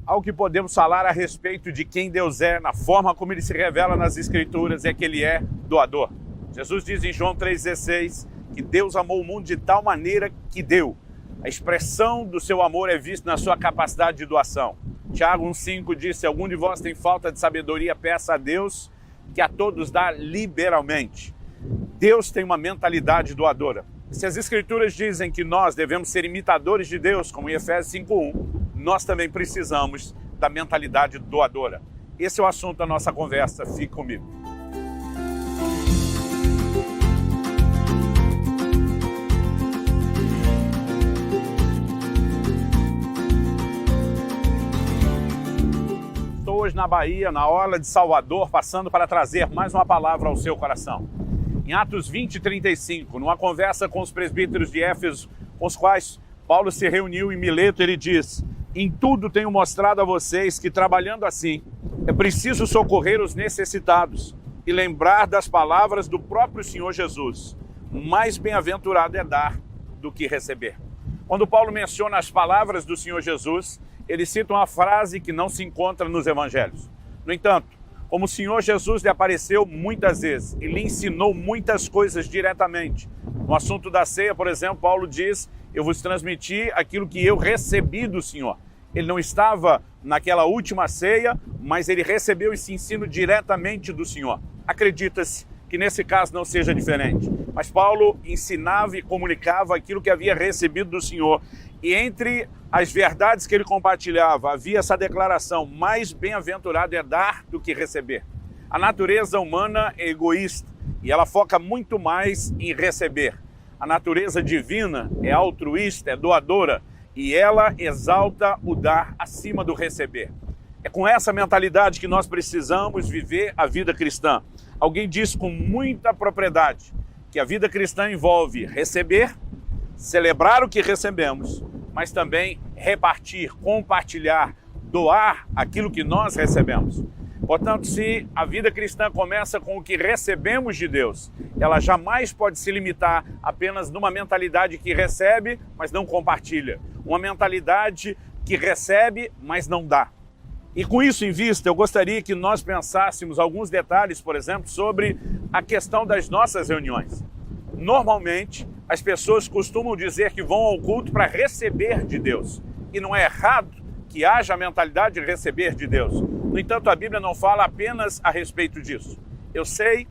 algo que podemos falar a respeito de quem Deus é, na forma como Ele se revela nas Escrituras, é que Ele é doador. Jesus diz em João 3,16 que Deus amou o mundo de tal maneira que deu. A expressão do seu amor é vista na sua capacidade de doação. Tiago 1,5 diz: se algum de vós tem falta de sabedoria, peça a Deus, que a todos dá liberalmente. Deus tem uma mentalidade doadora. Se as Escrituras dizem que nós devemos ser imitadores de Deus, como em Efésios 5,1, nós também precisamos da mentalidade doadora. Esse é o assunto da nossa conversa. Fique comigo. Estou hoje na Bahia, na orla de Salvador, passando para trazer mais uma palavra ao seu coração. Em Atos 20:35, numa conversa com os presbíteros de Éfeso, com os quais Paulo se reuniu em Mileto, ele diz: em tudo tenho mostrado a vocês que, trabalhando assim, é preciso socorrer os necessitados e lembrar das palavras do próprio Senhor Jesus. Mais bem-aventurado é dar do que receber. Quando Paulo menciona as palavras do Senhor Jesus, ele cita uma frase que não se encontra nos evangelhos. No entanto, como o Senhor Jesus lhe apareceu muitas vezes e lhe ensinou muitas coisas diretamente. No assunto da ceia, por exemplo, Paulo diz: eu vos transmiti aquilo que eu recebi do Senhor. Ele não estava naquela última ceia, mas ele recebeu esse ensino diretamente do Senhor. Acredita-se que nesse caso não seja diferente. Mas Paulo ensinava e comunicava aquilo que havia recebido do Senhor. E entre as verdades que ele compartilhava, havia essa declaração: mais bem-aventurado é dar do que receber. A natureza humana é egoísta e ela foca muito mais em receber. A natureza divina é altruísta, é doadora, e ela exalta o dar acima do receber. É com essa mentalidade que nós precisamos viver a vida cristã. Alguém disse com muita propriedade que a vida cristã envolve receber, celebrar o que recebemos, mas também repartir, compartilhar, doar aquilo que nós recebemos. Portanto, se a vida cristã começa com o que recebemos de Deus, ela jamais pode se limitar apenas numa mentalidade que recebe, mas não compartilha. Uma mentalidade que recebe, mas não dá. E com isso em vista, eu gostaria que nós pensássemos alguns detalhes, por exemplo, sobre a questão das nossas reuniões. Normalmente, as pessoas costumam dizer que vão ao culto para receber de Deus. E não é errado que haja a mentalidade de receber de Deus. No entanto, a Bíblia não fala apenas a respeito disso. Eu sei,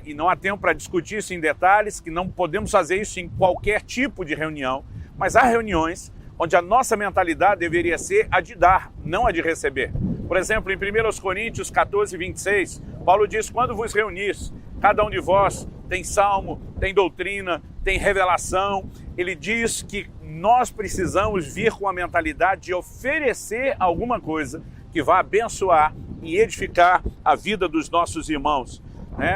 e não há tempo para discutir isso em detalhes, que não podemos fazer isso em qualquer tipo de reunião, mas há reuniões onde a nossa mentalidade deveria ser a de dar, não a de receber. Por exemplo, em 1 Coríntios 14:26, Paulo diz: quando vos reunis, cada um de vós tem salmo, tem doutrina, tem revelação. Ele diz que nós precisamos vir com a mentalidade de oferecer alguma coisa que vá abençoar e edificar a vida dos nossos irmãos.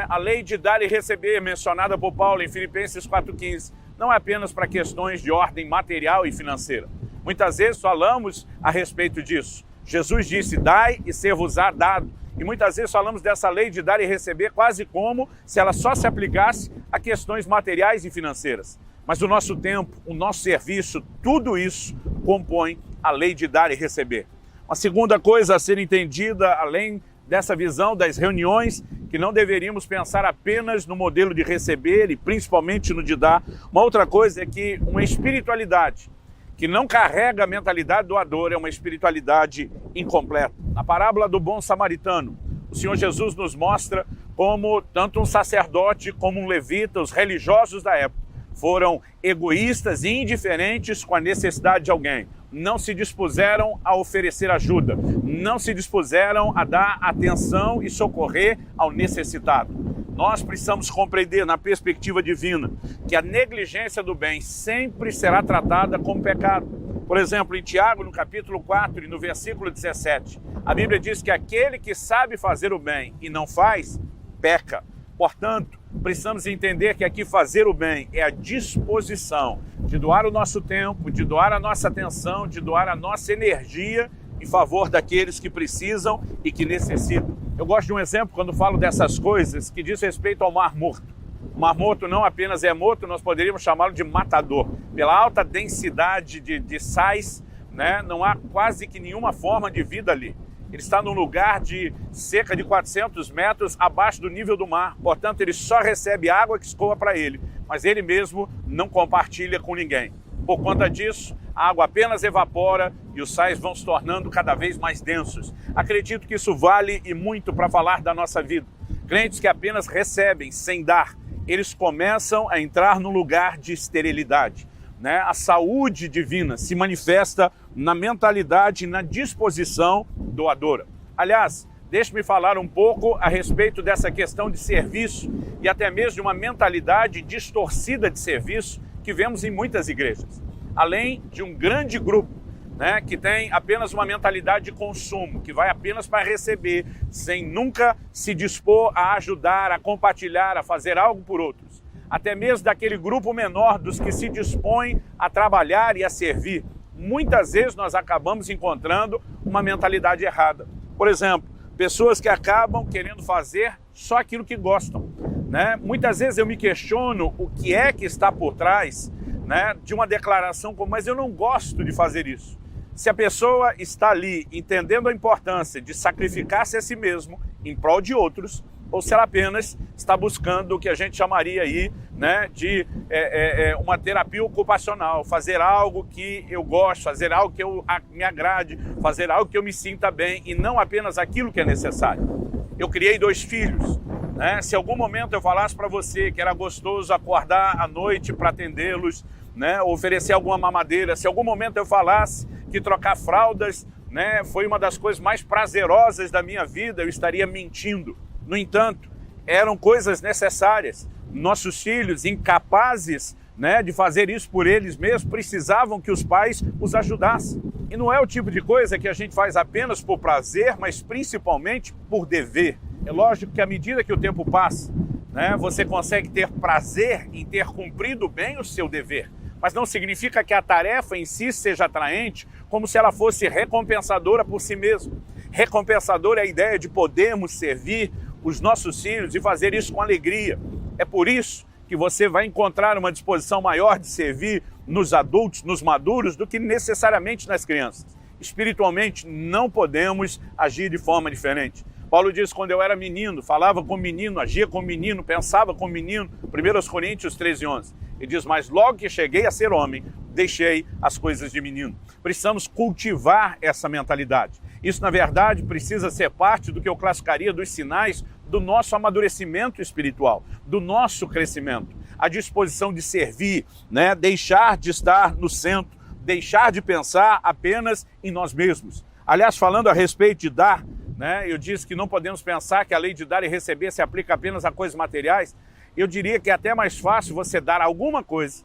A lei de dar e receber, mencionada por Paulo em Filipenses 4:15, não é apenas para questões de ordem material e financeira. Muitas vezes falamos a respeito disso. Jesus disse: dai e ser-vos-á dado. E muitas vezes falamos dessa lei de dar e receber quase como se ela só se aplicasse a questões materiais e financeiras. Mas o nosso tempo, o nosso serviço, tudo isso compõe a lei de dar e receber. Uma segunda coisa a ser entendida, além dessa visão das reuniões, que não deveríamos pensar apenas no modelo de receber e principalmente no de dar. Uma outra coisa é que uma espiritualidade que não carrega a mentalidade doadora é uma espiritualidade incompleta. Na parábola do bom samaritano, o Senhor Jesus nos mostra como tanto um sacerdote como um levita, os religiosos da época, foram egoístas e indiferentes com a necessidade de alguém. Não se dispuseram a oferecer ajuda, não se dispuseram a dar atenção e socorrer ao necessitado. Nós precisamos compreender, na perspectiva divina, que a negligência do bem sempre será tratada como pecado. Por exemplo, em Tiago, no capítulo 4 e no versículo 17, a Bíblia diz que aquele que sabe fazer o bem e não faz, peca. Portanto, precisamos entender que aqui fazer o bem é a disposição de doar o nosso tempo, de doar a nossa atenção, de doar a nossa energia em favor daqueles que precisam e que necessitam. Eu gosto de um exemplo quando falo dessas coisas que diz respeito ao Mar Morto. O Mar Morto não apenas é morto, nós poderíamos chamá-lo de matador, pela alta densidade de sais, né? Não há quase que nenhuma forma de vida ali. Ele está num lugar de cerca de 400 metros abaixo do nível do mar, portanto ele só recebe água que escoa para ele, mas ele mesmo não compartilha com ninguém. Por conta disso, a água apenas evapora e os sais vão se tornando cada vez mais densos. Acredito que isso vale e muito para falar da nossa vida. Crentes que apenas recebem sem dar, eles começam a entrar num lugar de esterilidade, né? A saúde divina se manifesta na mentalidade e na disposição doadora. Aliás, deixe-me falar um pouco a respeito dessa questão de serviço e até mesmo de uma mentalidade distorcida de serviço que vemos em muitas igrejas. Além de um grande grupo, né, que tem apenas uma mentalidade de consumo, que vai apenas para receber, sem nunca se dispor a ajudar, a compartilhar, a fazer algo por outros. Até mesmo daquele grupo menor dos que se dispõem a trabalhar e a servir. Muitas vezes nós acabamos encontrando uma mentalidade errada. Por exemplo, pessoas que acabam querendo fazer só aquilo que gostam, né? Muitas vezes eu me questiono o que é que está por trás, né, de uma declaração como, mas eu não gosto de fazer isso. Se a pessoa está ali entendendo a importância de sacrificar-se a si mesmo em prol de outros, ou se ela apenas está buscando o que a gente chamaria aí, né, de uma terapia ocupacional, fazer algo que eu gosto, fazer algo que me agrade, fazer algo que eu me sinta bem e não apenas aquilo que é necessário. Eu criei 2 filhos, né? Se algum momento eu falasse para você que era gostoso acordar à noite para atendê-los, né, oferecer alguma mamadeira, se algum momento eu falasse que trocar fraldas, né, foi uma das coisas mais prazerosas da minha vida, eu estaria mentindo. No entanto, eram coisas necessárias. Nossos filhos, incapazes, né, de fazer isso por eles mesmos, precisavam que os pais os ajudassem. E não é o tipo de coisa que a gente faz apenas por prazer, mas principalmente por dever. É lógico que à medida que o tempo passa, né, você consegue ter prazer em ter cumprido bem o seu dever. Mas não significa que a tarefa em si seja atraente, como se ela fosse recompensadora por si mesma. Recompensadora é a ideia de podermos servir os nossos filhos e fazer isso com alegria. É por isso que você vai encontrar uma disposição maior de servir nos adultos, nos maduros, do que necessariamente nas crianças. Espiritualmente, não podemos agir de forma diferente. Paulo diz, quando eu era menino, falava com menino, agia com menino, pensava com menino, 1 Coríntios 13:11. Ele diz, mas logo que cheguei a ser homem, deixei as coisas de menino. Precisamos cultivar essa mentalidade. Isso, na verdade, precisa ser parte do que eu classificaria dos sinais do nosso amadurecimento espiritual, do nosso crescimento. A disposição de servir, né? Deixar de estar no centro, deixar de pensar apenas em nós mesmos. Aliás, falando a respeito de dar, né, eu disse que não podemos pensar que a lei de dar e receber se aplica apenas a coisas materiais. Eu diria que é até mais fácil você dar alguma coisa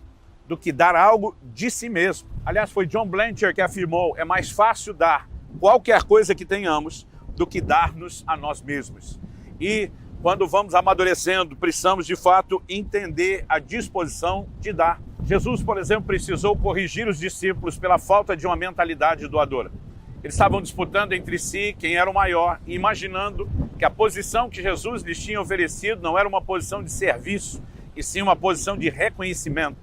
do que dar algo de si mesmo. Aliás, foi John Blanchard que afirmou, é mais fácil dar qualquer coisa que tenhamos do que dar-nos a nós mesmos. E quando vamos amadurecendo, precisamos de fato entender a disposição de dar. Jesus, por exemplo, precisou corrigir os discípulos pela falta de uma mentalidade doadora. Eles estavam disputando entre si quem era o maior, imaginando que a posição que Jesus lhes tinha oferecido não era uma posição de serviço, e sim uma posição de reconhecimento.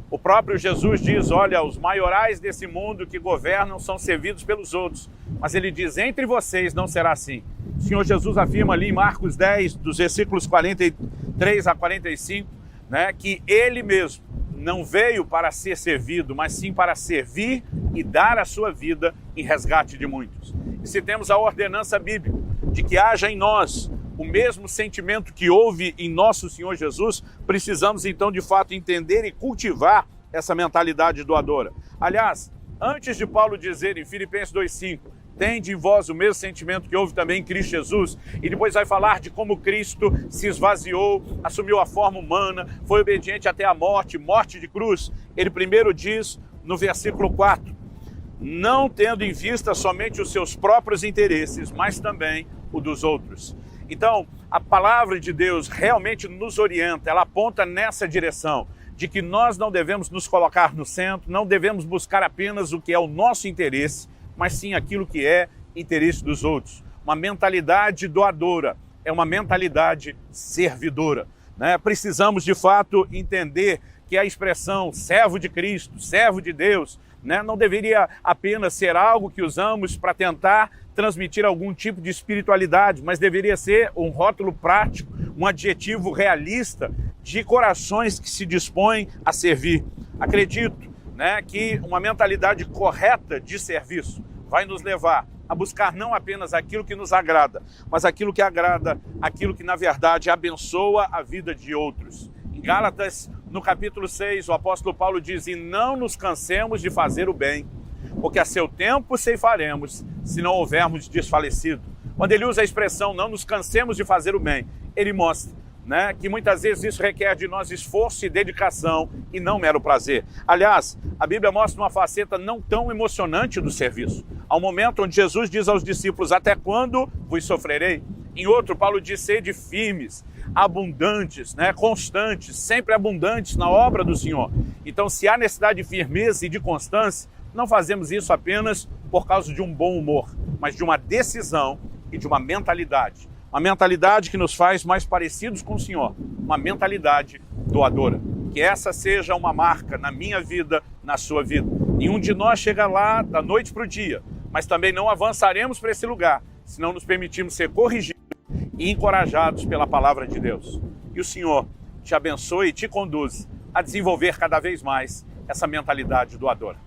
O próprio Jesus diz, olha, os maiorais desse mundo que governam são servidos pelos outros. Mas ele diz, entre vocês não será assim. O Senhor Jesus afirma ali em Marcos 10, dos versículos 43 a 45, né, que ele mesmo não veio para ser servido, mas sim para servir e dar a sua vida em resgate de muitos. E se temos a ordenança bíblica de que haja em nós o mesmo sentimento que houve em nosso Senhor Jesus, precisamos então de fato entender e cultivar essa mentalidade doadora. Aliás, antes de Paulo dizer em Filipenses 2,5, tende em vós o mesmo sentimento que houve também em Cristo Jesus, e depois vai falar de como Cristo se esvaziou, assumiu a forma humana, foi obediente até a morte, morte de cruz. Ele primeiro diz no versículo 4, não tendo em vista somente os seus próprios interesses, mas também o dos outros. Então, a palavra de Deus realmente nos orienta, ela aponta nessa direção, de que nós não devemos nos colocar no centro, não devemos buscar apenas o que é o nosso interesse, mas sim aquilo que é interesse dos outros. Uma mentalidade doadora é uma mentalidade servidora, né? Precisamos, de fato, entender que a expressão servo de Cristo, servo de Deus, né? Não deveria apenas ser algo que usamos para tentar transmitir algum tipo de espiritualidade, mas deveria ser um rótulo prático, um adjetivo realista de corações que se dispõem a servir. Acredito, né, que uma mentalidade correta de serviço vai nos levar a buscar não apenas aquilo que nos agrada, mas aquilo que agrada, aquilo que na verdade abençoa a vida de outros. Em Gálatas, no capítulo 6, o apóstolo Paulo diz: e não nos cansemos de fazer o bem, porque a seu tempo ceifaremos, se não houvermos desfalecido. Quando ele usa a expressão não nos cansemos de fazer o bem, ele mostra, né, que muitas vezes isso requer de nós esforço e dedicação e não mero prazer. Aliás, a Bíblia mostra uma faceta não tão emocionante do serviço. Há um momento onde Jesus diz aos discípulos: até quando vos sofrerei? Em outro, Paulo diz: sede firmes, abundantes, né, constantes, sempre abundantes na obra do Senhor. Então, se há necessidade de firmeza e de constância, não fazemos isso apenas por causa de um bom humor, mas de uma decisão e de uma mentalidade. Uma mentalidade que nos faz mais parecidos com o Senhor, uma mentalidade doadora. Que essa seja uma marca na minha vida, na sua vida. Nenhum de nós chega lá da noite para o dia, mas também não avançaremos para esse lugar, se não nos permitirmos ser corrigidos e encorajados pela palavra de Deus. E o Senhor te abençoe e te conduz a desenvolver cada vez mais essa mentalidade doadora.